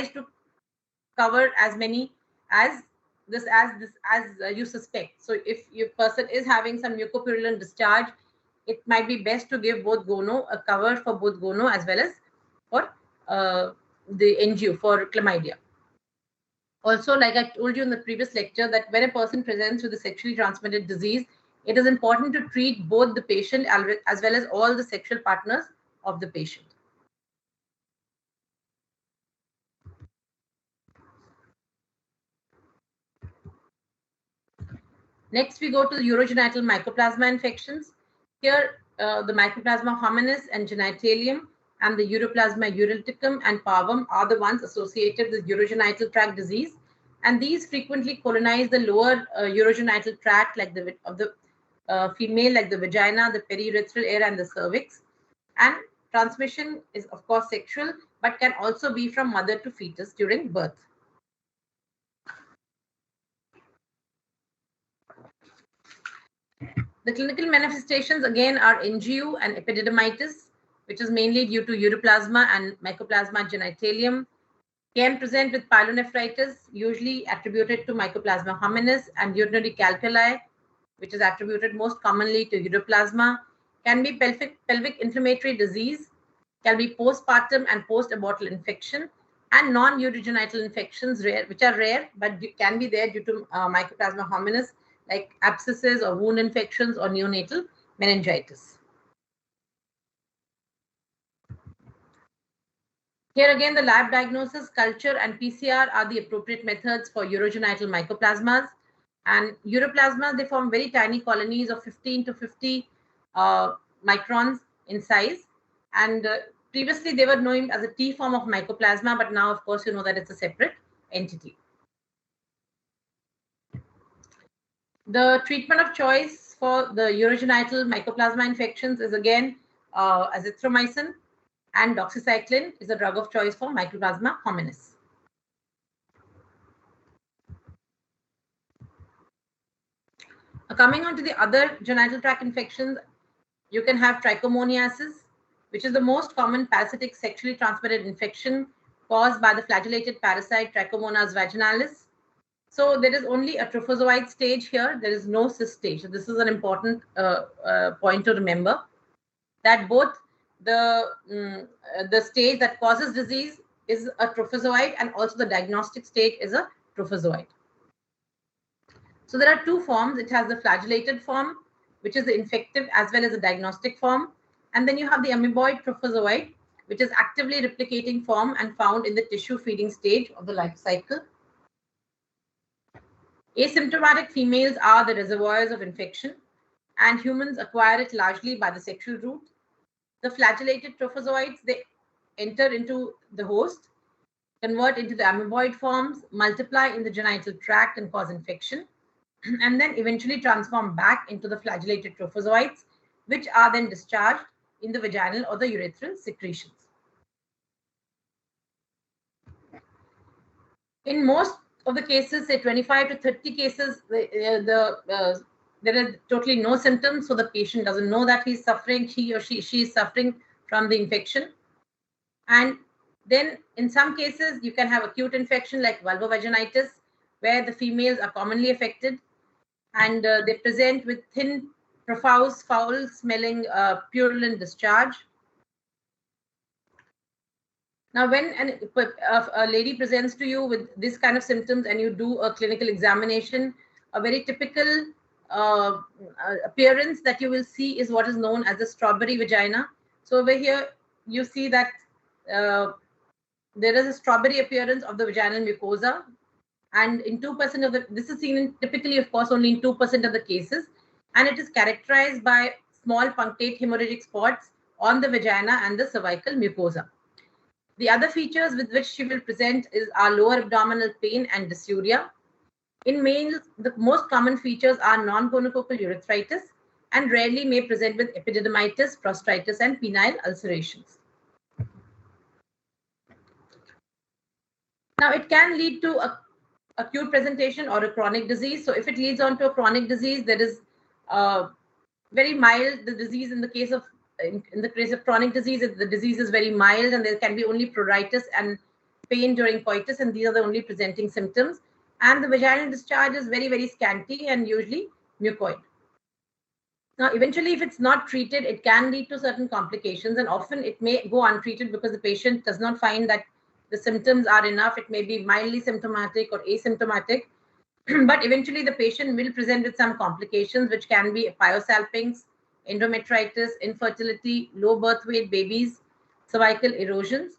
tries to cover as many as you suspect. So if your person is having some mucopurulent discharge, it might be best to give both gono, a cover for both gono as well as for the NGO for chlamydia. Also, like I told you in the previous lecture, that when a person presents with a sexually transmitted disease, it is important to treat both the patient as well as all the sexual partners of the patient. Next, we go to the urogenital mycoplasma infections. Here, the Mycoplasma hominis and genitalium and the Uroplasma ureticum and parvum are the ones associated with urogenital tract disease. And these frequently colonize the lower urogenital tract like of the female, like the vagina, the periurethral area, and the cervix. And transmission is, of course, sexual, but can also be from mother to fetus during birth. The clinical manifestations again are NGU and epididymitis, which is mainly due to uroplasma and Mycoplasma genitalium. Can present with pyelonephritis, usually attributed to Mycoplasma hominis, and urinary calculi, which is attributed most commonly to uroplasma. Can be pelvic inflammatory disease, can be postpartum and post-abortal infection, and non-urogenital infections, which are rare but can be there due to Mycoplasma hominis, like abscesses or wound infections or neonatal meningitis. Here again, the lab diagnosis, culture, and PCR are the appropriate methods for urogenital mycoplasmas. And uroplasmas, they form very tiny colonies of 15 to 50 microns in size. And previously, they were known as a T form of mycoplasma, but now, of course, you know that it's a separate entity. The treatment of choice for the urogenital mycoplasma infections is again azithromycin, and doxycycline is a drug of choice for Mycoplasma hominis. Coming on to the other genital tract infections, you can have trichomoniasis, which is the most common parasitic sexually transmitted infection caused by the flagellated parasite Trichomonas vaginalis. So there is only a trophozoite stage here. There is no cyst stage. So this is an important point to remember, that both the stage that causes disease is a trophozoite, and also the diagnostic stage is a trophozoite. So there are two forms. It has the flagellated form, which is the infective as well as the diagnostic form. And then you have the amoeboid trophozoite, which is actively replicating form and found in the tissue feeding stage of the life cycle. Asymptomatic females are the reservoirs of infection, and humans acquire it largely by the sexual route. The flagellated trophozoites, they enter into the host, convert into the amoeboid forms, multiply in the genital tract and cause infection, and then eventually transform back into the flagellated trophozoites, which are then discharged in the vaginal or the urethral secretions. In most of the cases, say 25 to 30 cases, there is totally no symptoms, so the patient doesn't know that he's suffering, he or she is suffering from the infection. And then in some cases, you can have acute infection like vulvovaginitis, where the females are commonly affected, and they present with thin, profuse, foul-smelling, purulent discharge. Now, when a lady presents to you with this kind of symptoms and you do a clinical examination, a very typical appearance that you will see is what is known as the strawberry vagina. So over here, you see that there is a strawberry appearance of the vaginal mucosa. And in 2% of this is seen in typically, of course, only in 2% of the cases. And it is characterized by small punctate hemorrhagic spots on the vagina and the cervical mucosa. The other features with which she will present are lower abdominal pain and dysuria. In males, the most common features are non-gonococcal urethritis, and rarely may present with epididymitis, prostatitis, and penile ulcerations. Now, it can lead to a acute presentation or a chronic disease. So if it leads on to a chronic disease, there is very mild, the disease in the case of chronic disease, the disease is very mild, and there can be only pruritus and pain during coitus, and these are the only presenting symptoms. And the vaginal discharge is very, very scanty and usually mucoid. Now, eventually, if it's not treated, it can lead to certain complications, and often it may go untreated because the patient does not find that the symptoms are enough. It may be mildly symptomatic or asymptomatic, but eventually the patient will present with some complications, which can be pyosalpinx, endometritis, infertility, low birth weight babies, cervical erosions.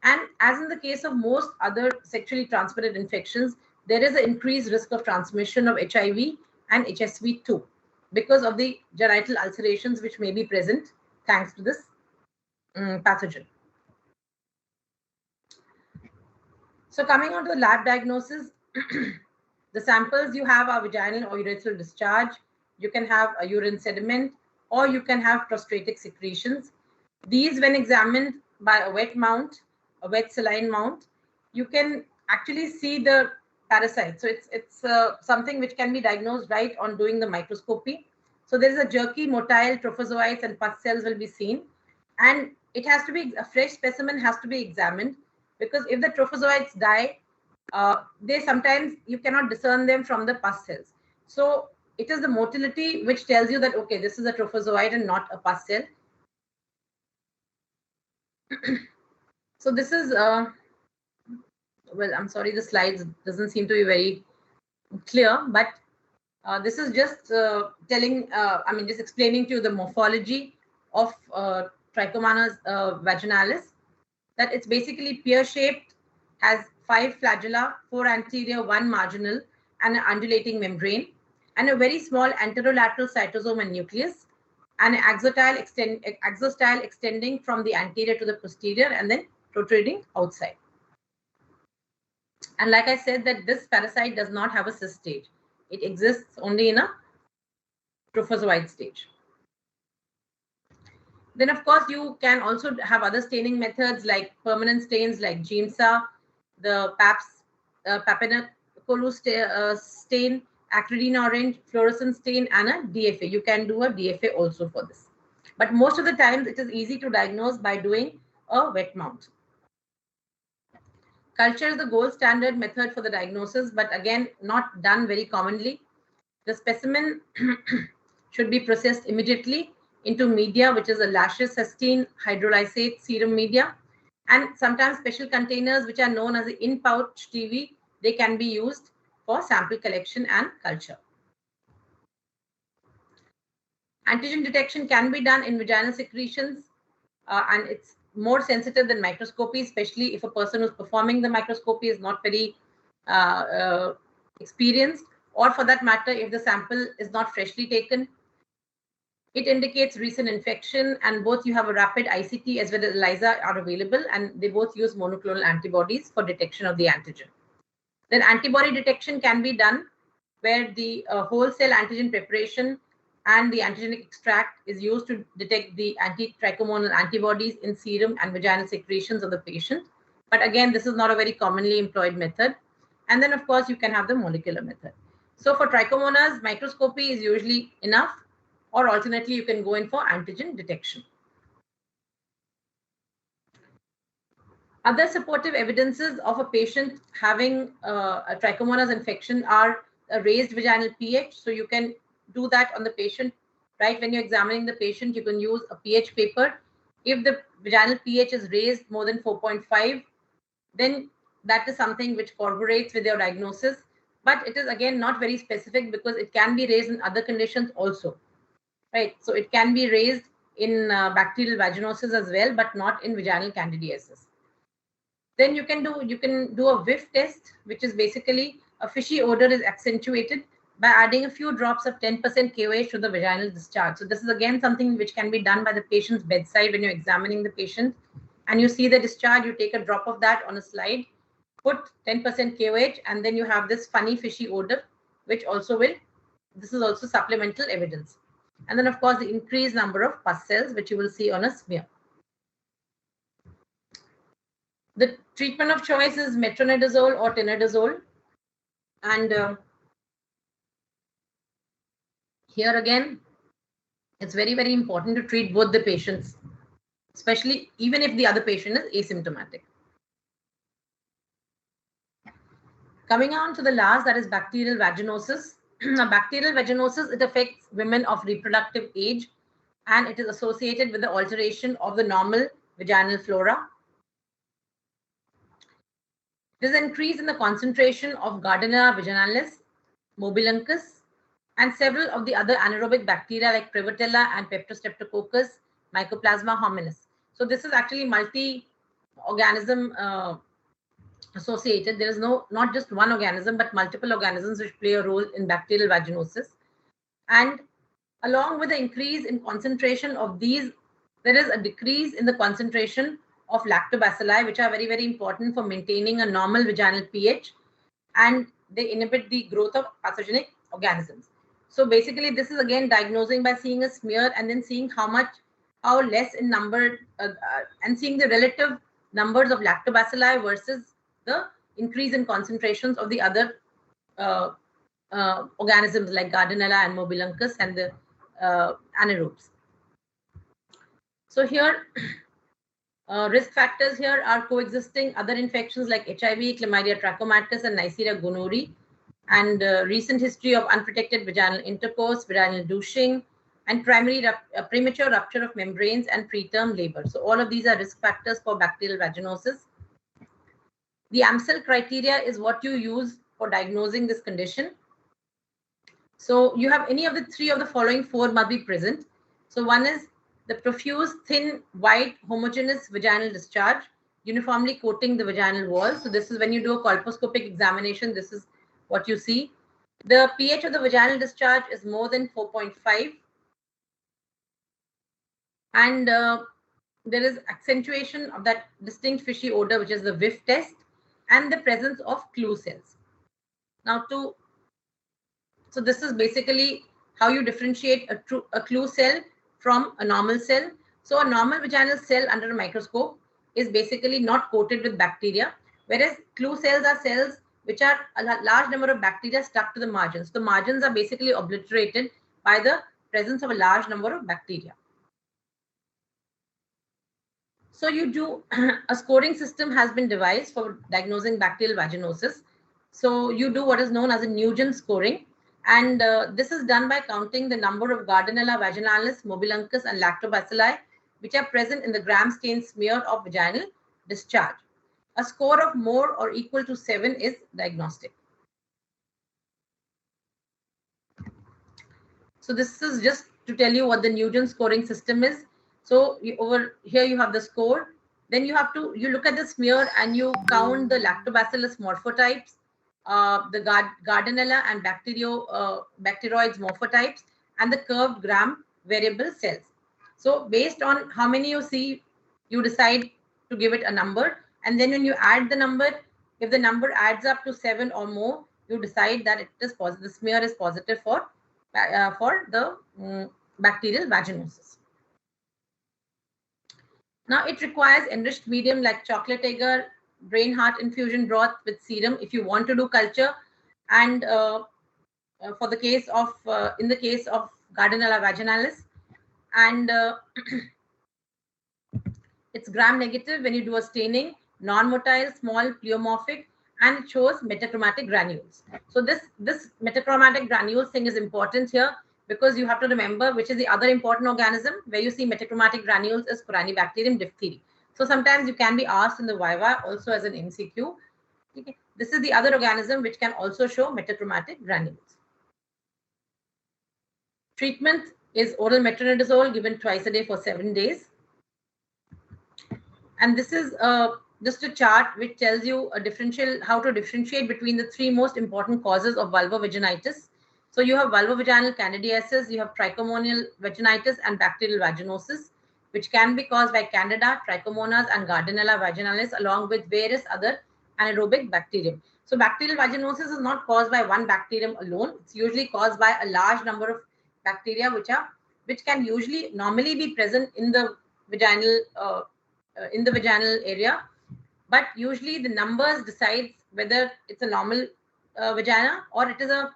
And as in the case of most other sexually transmitted infections, there is an increased risk of transmission of HIV and HSV too, because of the genital ulcerations which may be present thanks to this pathogen. So coming on to the lab diagnosis, the samples you have are vaginal or urethral discharge. You can have a urine sediment, or you can have prostratic secretions. These, when examined by a wet mount, a wet saline mount, you can actually see the parasite. So it's something which can be diagnosed right on doing the microscopy. So there is a jerky, motile trophozoites and pus cells will be seen, and it has to be a fresh specimen has to be examined, because if the trophozoites die, they sometimes you cannot discern them from the pus cells. So it is the motility which tells you that, okay, this is a trophozoite and not a pus cell. So this is, well, I'm sorry, the slides doesn't seem to be very clear, but this is just telling, just explaining to you the morphology of Trichomonas vaginalis, that it's basically pear-shaped, has 5 flagella, 4 anterior, 1 marginal, and an undulating membrane, and a very small anterolateral cytosome and nucleus, and an axostyle extending from the anterior to the posterior and then protruding outside. And like I said, that this parasite does not have a cyst stage. It exists only in a trophozoite stage. Then, of course, you can also have other staining methods like permanent stains like Giemsa, the Papanicolaou stain, acridine orange, fluorescent stain, and a DFA. You can do a DFA also for this. But most of the times, it is easy to diagnose by doing a wet mount. Culture is the gold standard method for the diagnosis, but again, not done very commonly. The specimen should be processed immediately into media, which is a laches cystine hydrolysate serum media, and sometimes special containers which are known as the in-pouch TV, they can be used for sample collection and culture. Antigen detection can be done in vaginal secretions, and it's more sensitive than microscopy, especially if a person who's performing the microscopy is not very experienced, or for that matter, if the sample is not freshly taken. It indicates recent infection, and both you have a rapid ICT as well as ELISA are available, and they both use monoclonal antibodies for detection of the antigen. Then antibody detection can be done where the whole cell antigen preparation and the antigenic extract is used to detect the anti-trichomonal antibodies in serum and vaginal secretions of the patient. But again, this is not a very commonly employed method. And then, of course, you can have the molecular method. So for trichomonas, microscopy is usually enough, or alternately, you can go in for antigen detection. Other supportive evidences of a patient having a trichomonas infection are a raised vaginal pH. So you can do that on the patient, right? When you're examining the patient, you can use a pH paper. If the vaginal pH is raised more than 4.5, then that is something which corroborates with your diagnosis. But it is again not very specific because it can be raised in other conditions also, right? So it can be raised in bacterial vaginosis as well, but not in vaginal candidiasis. Then you can do a whiff test, which is basically a fishy odor is accentuated by adding a few drops of 10% KOH to the vaginal discharge. So this is again something which can be done by the patient's bedside when you're examining the patient, and you see the discharge, you take a drop of that on a slide, put 10% KOH, and then you have this funny fishy odor, which also this is also supplemental evidence. And then, of course, the increased number of pus cells, which you will see on a smear. The treatment of choice is metronidazole or tenodazole. And here again, it's very, very important to treat both the patients, especially even if the other patient is asymptomatic. Coming on to the last, that is bacterial vaginosis. Now, bacterial vaginosis, it affects women of reproductive age, and it is associated with the alteration of the normal vaginal flora. There is an increase in the concentration of Gardnerella vaginalis, Mobiluncus, and several of the other anaerobic bacteria like Prevotella and Peptostreptococcus, Mycoplasma hominis. So this is actually multi-organism associated. There is not just one organism, but multiple organisms which play a role in bacterial vaginosis. And along with the increase in concentration of these, there is a decrease in the concentration of lactobacilli, which are very, very important for maintaining a normal vaginal pH, and they inhibit the growth of pathogenic organisms. So basically, this is again diagnosing by seeing a smear and then seeing how less in number, and seeing the relative numbers of lactobacilli versus the increase in concentrations of the other organisms like Gardnerella and Mobiluncus and the anaerobes. So here, risk factors here are coexisting other infections like HIV, Chlamydia trachomatis, and Neisseria gonorrhoeae, and recent history of unprotected vaginal intercourse, vaginal douching, and premature rupture of membranes and preterm labor. So all of these are risk factors for bacterial vaginosis. The Amsel criteria is what you use for diagnosing this condition. So you have any of the three of the following four must be present. So one is the profuse, thin, white, homogeneous vaginal discharge, uniformly coating the vaginal wall. So this is when you do a colposcopic examination, this is what you see. The pH of the vaginal discharge is more than 4.5. And there is accentuation of that distinct fishy odor, which is the whiff test, and the presence of clue cells. Now, so this is basically how you differentiate a clue cell from a normal cell. So a normal vaginal cell under a microscope is basically not coated with bacteria, whereas clue cells are cells which are a large number of bacteria stuck to the margins. The margins are basically obliterated by the presence of a large number of bacteria. So you do a scoring system has been devised for diagnosing bacterial vaginosis. So you do what is known as a Nugent scoring. And this is done by counting the number of Gardnerella vaginalis, Mobiluncus, and lactobacilli, which are present in the gram stain smear of vaginal discharge. A score of more or equal to 7 is diagnostic. So this is just to tell you what the Nugent scoring system is. So over here you have the score. Then you look at the smear and you count the lactobacillus morphotypes, the Gardnerella and bacteroids morphotypes, and the curved gram variable cells. So based on how many you see, you decide to give it a number. And then when you add the number, if the number adds up to 7 or more, you decide that it is positive. The smear is positive for the bacterial vaginosis. Now it requires enriched medium like chocolate agar, brain heart infusion broth with serum if you want to do culture, and for the case of in the case of Gardnerella vaginalis, and it's gram negative when you do a staining, non-motile, small, pleomorphic, and it shows metachromatic granules. So this metachromatic granules thing is important here, because you have to remember which is the other important organism where you see metachromatic granules is Corynebacterium diphtheria. So sometimes you can be asked in the Viva also as an MCQ. Okay. This is the other organism which can also show metachromatic granules. Treatment is oral metronidazole given twice a day for 7 days. And this is just a chart which tells you how to differentiate between the 3 most important causes of vulvovaginitis. So you have vulvovaginal candidiasis, you have trichomonial vaginitis, and bacterial vaginosis, which can be caused by Candida, Trichomonas, and Gardnerella vaginalis, along with various other anaerobic bacterium. So bacterial vaginosis is not caused by one bacterium alone. It's usually caused by a large number of bacteria, which can usually normally be present in the vaginal area, but usually the numbers decides whether it's a normal vagina or it is a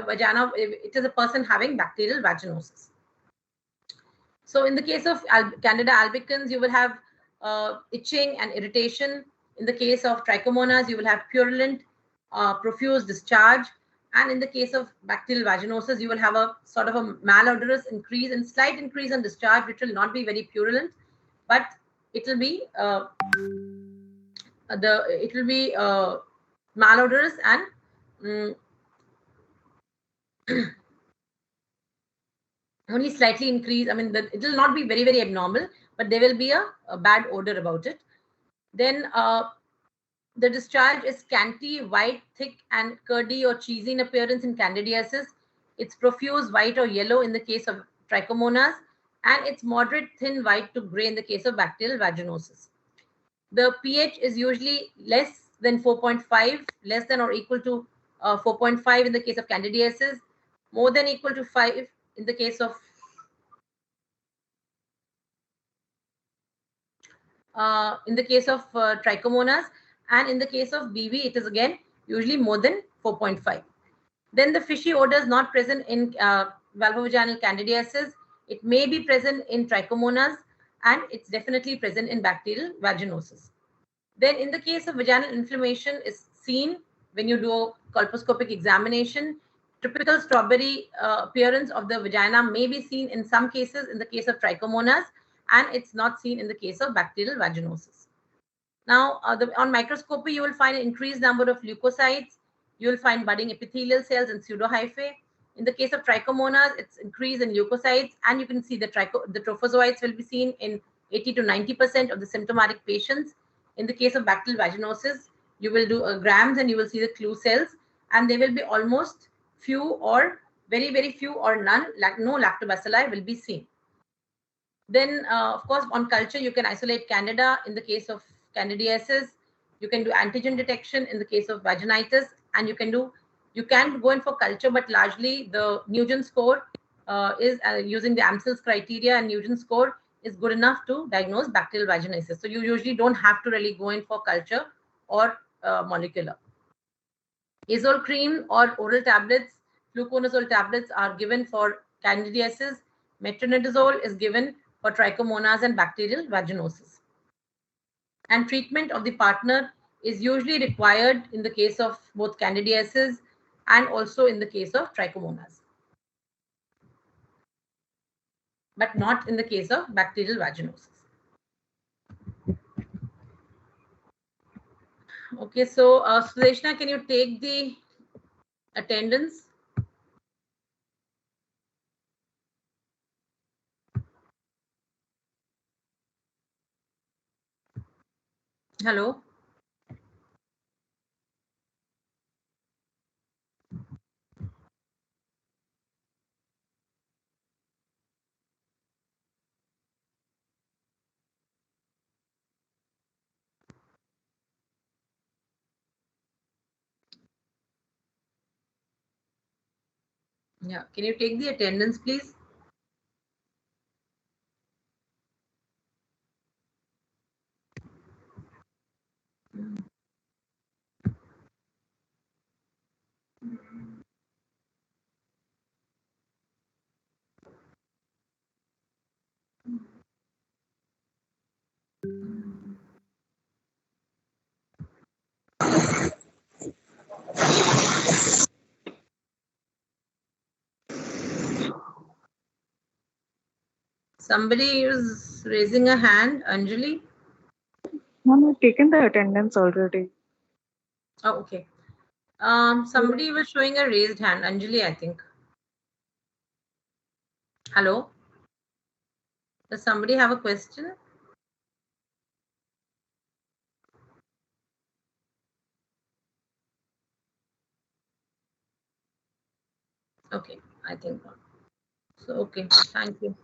vagina. It is a person having bacterial vaginosis. So in the case of Candida albicans, you will have itching and irritation. In the case of Trichomonas, you will have purulent profuse discharge. And in the case of bacterial vaginosis, you will have a sort of a malodorous increase and slight increase in discharge, which will not be very purulent, but it will be malodorous and only slightly increase. I mean, it will not be very, very abnormal, but there will be a bad odor about it. Then the discharge is scanty, white, thick, and curdy or cheesy in appearance in candidiasis. It's profuse, white or yellow in the case of trichomonas, and it's moderate, thin, white to gray in the case of bacterial vaginosis. The pH is usually less than 4.5, less than or equal to 4.5 in the case of candidiasis, more than equal to 5 in the case of trichomonas, and in the case of BV, it is again usually more than 4.5. Then the fishy odor is not present in vulvovaginal candidiasis. It may be present in trichomonas, and it's definitely present in bacterial vaginosis. Then in the case of vaginal inflammation is seen when you do a colposcopic examination. Typical strawberry appearance of the vagina may be seen in some cases in the case of trichomonas, and it's not seen in the case of bacterial vaginosis. Now, on microscopy, you will find an increased number of leukocytes. You will find budding epithelial cells and pseudohyphae. In the case of trichomonas, it's increase in leukocytes, and you can see the trophozoites will be seen in 80 to 90% of the symptomatic patients. In the case of bacterial vaginosis, you will do grams and you will see the clue cells, and they will be almost few or very, very few or none, no lactobacilli will be seen. Then, of course, on culture, you can isolate Candida in the case of candidiasis. You can do antigen detection in the case of vaginitis, and you can go in for culture, but largely the Nugent score is using the Amsel's criteria, and Nugent score is good enough to diagnose bacterial vaginosis. So you usually don't have to really go in for culture or molecular. Azole cream or oral tablets, fluconazole tablets are given for candidiasis. Metronidazole is given for trichomonas and bacterial vaginosis. And treatment of the partner is usually required in the case of both candidiasis and also in the case of trichomonas, but not in the case of bacterial vaginosis. Okay, so Sudeshna, can you take the attendance? Hello. Yeah, can you take the attendance, please? Somebody is raising a hand, Anjali. Ma'am, I've taken the attendance already. Oh, okay. Somebody was showing a raised hand, Anjali, I think. Hello. Does somebody have a question? Okay, I think not. So, okay, thank you.